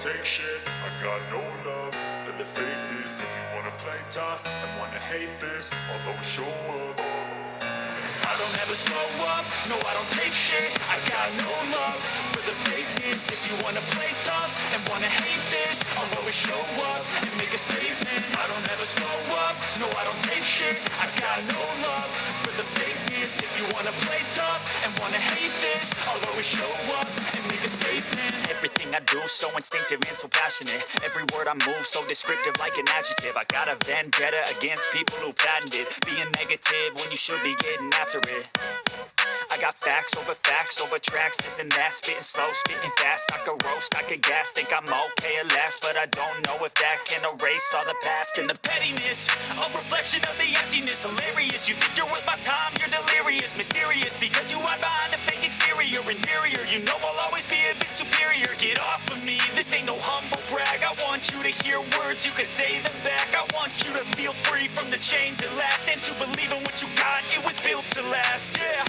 take shit. I got no love for the fakeness. If you wanna play tough and wanna hate this, I'll always show up. I don't ever slow up, no I don't take shit. I got no love for the fakeness. If you wanna play tough and wanna hate this, I'll always show up and make a statement. I don't ever slow up, no I don't take shit. I got no love for the fakeness. If you wanna play tough and wanna hate this, I'll always show up and make a statement. Everything I do so instinctive and so passionate. Every word I move so descriptive like an adjective. I got a vendetta against people who patented being negative when you should be getting after it. I got facts over tracks, this and that, spitting slow, spitting fast. I could roast, I could gas, think I'm okay at last, but I don't know if that can erase all the past and the pettiness. A reflection of the emptiness, hilarious. You think you're worth my time, you're delirious, mysterious, because you hide behind a fake exterior, inferior. You know I'll always be a bit superior. Get off of me, this ain't no humble brag. I want you to hear words, you can say them back. I want you to feel free from the chains at last, and to believe in what you got, it was built to last, yeah.